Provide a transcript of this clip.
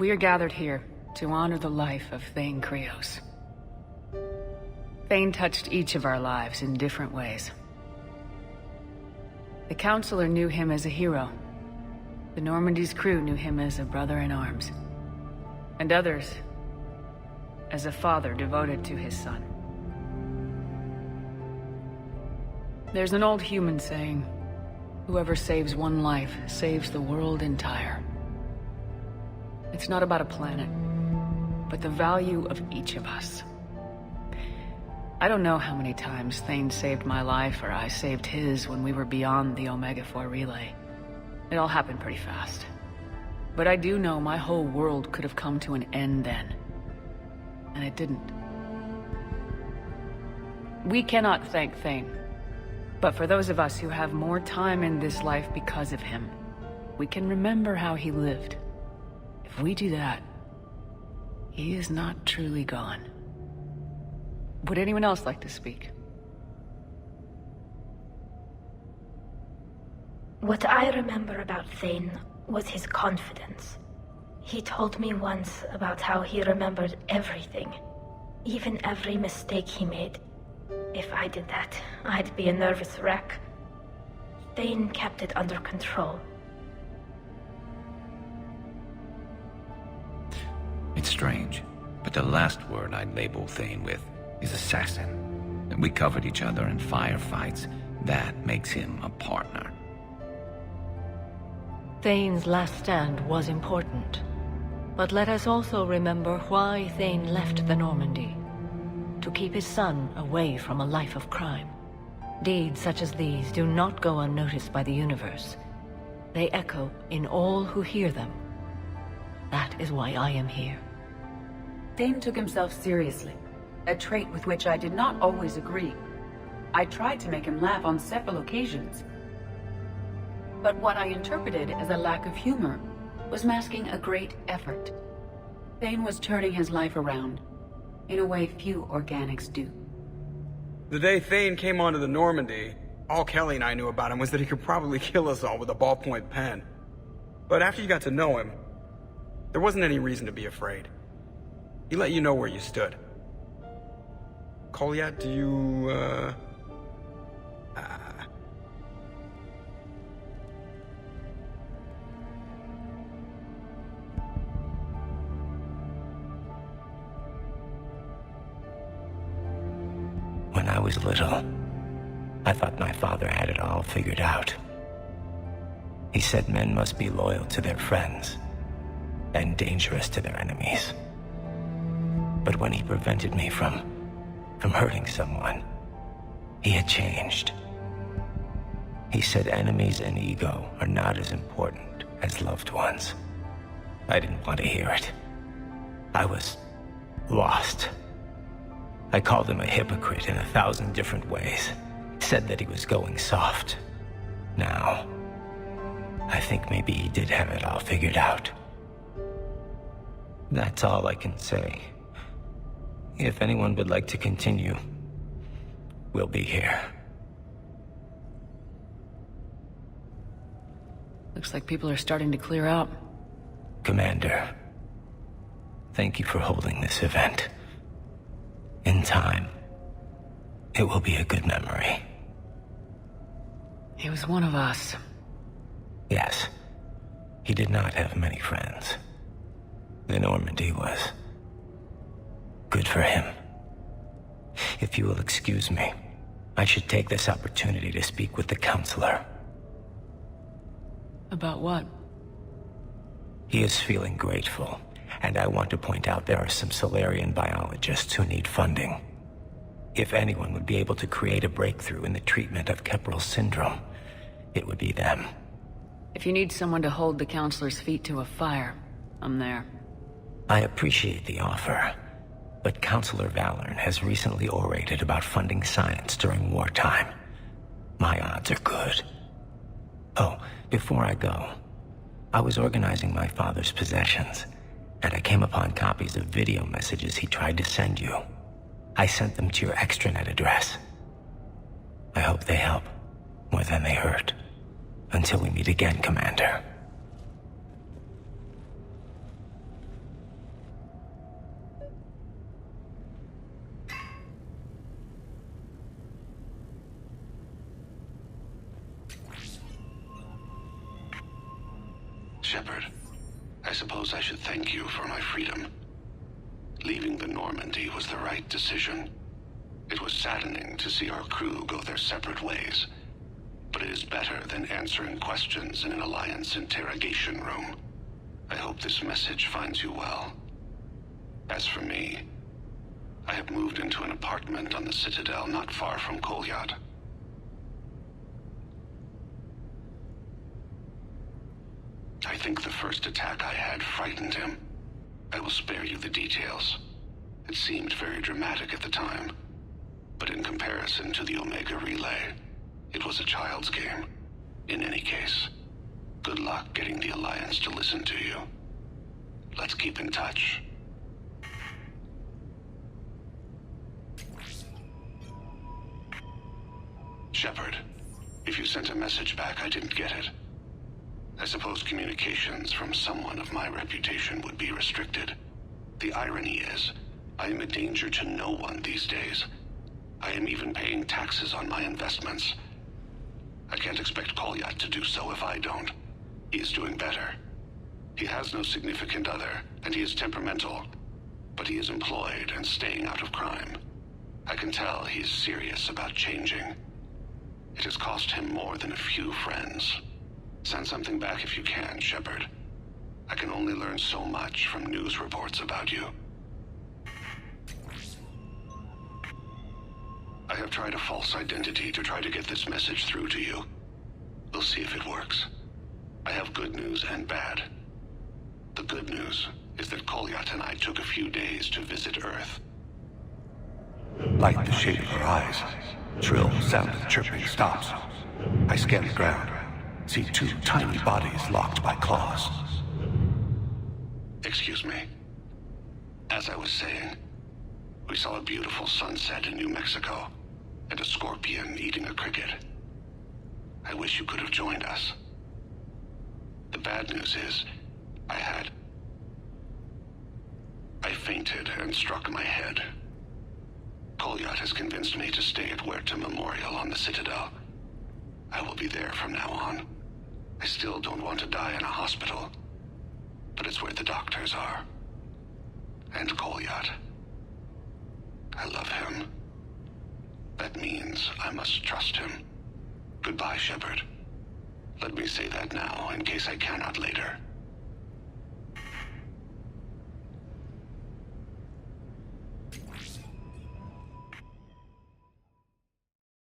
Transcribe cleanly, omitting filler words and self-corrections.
We are gathered here to honor the life of Thane Krios. Thane touched each of our lives in different ways. The Counselor knew him as a hero. The Normandy's crew knew him as a brother in arms. And others as a father devoted to his son. There's an old human saying, whoever saves one life saves the world entire. It's not about a planet, but the value of each of us. I don't know how many times Thane saved my life or I saved his when we were beyond the Omega-4 relay. It all happened pretty fast. But I do know my whole world could have come to an end then. And it didn't. We cannot thank Thane. But for those of us who have more time in this life because of him, we can remember how he lived. If we do that, he is not truly gone. Would anyone else like to speak? What I remember about Thane was his confidence. He told me once about how he remembered everything, even every mistake he made. If I did that, I'd be a nervous wreck. Thane kept it under control. It's strange, but the last word I'd label Thane with is assassin. And we covered each other in firefights. That makes him a partner. Thane's last stand was important. But let us also remember why Thane left the Normandy. To keep his son away from a life of crime. Deeds such as these do not go unnoticed by the universe. They echo in all who hear them. That is why I am here. Thane took himself seriously, a trait with which I did not always agree. I tried to make him laugh on several occasions. But what I interpreted as a lack of humor was masking a great effort. Thane was turning his life around, in a way few organics do. The day Thane came onto the Normandy, all Kelly and I knew about him was that he could probably kill us all with a ballpoint pen. But after you got to know him, there wasn't any reason to be afraid. He let you know where you stood. Kolyat, do you, When I was little, I thought my father had it all figured out. He said men must be loyal to their friends and dangerous to their enemies. But when he prevented me from hurting someone, he had changed. He said enemies and ego are not as important as loved ones. I didn't want to hear it. I was lost. I called him a hypocrite in 1,000 different ways. Said that he was going soft. Now, I think maybe he did have it all figured out. That's all I can say. If anyone would like to continue, we'll be here. Looks like people are starting to clear out. Commander, thank you for holding this event. In time, it will be a good memory. He was one of us. Yes. He did not have many friends. The Normandy was good for him. If you will excuse me, I should take this opportunity to speak with the Counselor. About what? He is feeling grateful, and I want to point out there are some Solarian biologists who need funding. If anyone would be able to create a breakthrough in the treatment of Keppel syndrome, it would be them. If you need someone to hold the Counselor's feet to a fire, I'm there. I appreciate the offer, but Counselor Valorn has recently orated about funding science during wartime. My odds are good. Oh, before I go, I was organizing my father's possessions, and I came upon copies of video messages he tried to send you. I sent them to your extranet address. I hope they help, more than they hurt. Until we meet again, Commander. Shepard, I suppose I should thank you for my freedom. Leaving the Normandy was the right decision. It was saddening to see our crew go their separate ways, but it is better than answering questions in an Alliance interrogation room. I hope this message finds you well. As for me, I have moved into an apartment on the Citadel not far from Kolyat. I think the first attack I had frightened him. I will spare you the details. It seemed very dramatic at the time, but in comparison to the Omega Relay, it was a child's game. In any case, good luck getting the Alliance to listen to you. Let's keep in touch. Shepard, if you sent a message back, I didn't get it. I suppose communications from someone of my reputation would be restricted. The irony is, I am a danger to no one these days. I am even paying taxes on my investments. I can't expect Kolyat to do so if I don't. He is doing better. He has no significant other, and he is temperamental, but he is employed and staying out of crime. I can tell he is serious about changing. It has cost him more than a few friends. Send something back if you can, Shepard. I can only learn so much from news reports about you. I have tried a false identity to try to get this message through to you. We'll see if it works. I have good news and bad. The good news is that Kolyat and I took a few days to visit Earth. Like the shape of her eyes. Shrill sound of chirping stops. I scan the ground. See two tiny bodies locked by claws. Excuse me. As I was saying, we saw a beautiful sunset in New Mexico, and a scorpion eating a cricket. I wish you could have joined us. The bad news is, I fainted and struck my head. Kolyat has convinced me to stay at Huerta Memorial on the Citadel. I will be there from now on. I still don't want to die in a hospital, but it's where the doctors are. And Kolyat. I love him. That means I must trust him. Goodbye, Shepard. Let me say that now, in case I cannot later.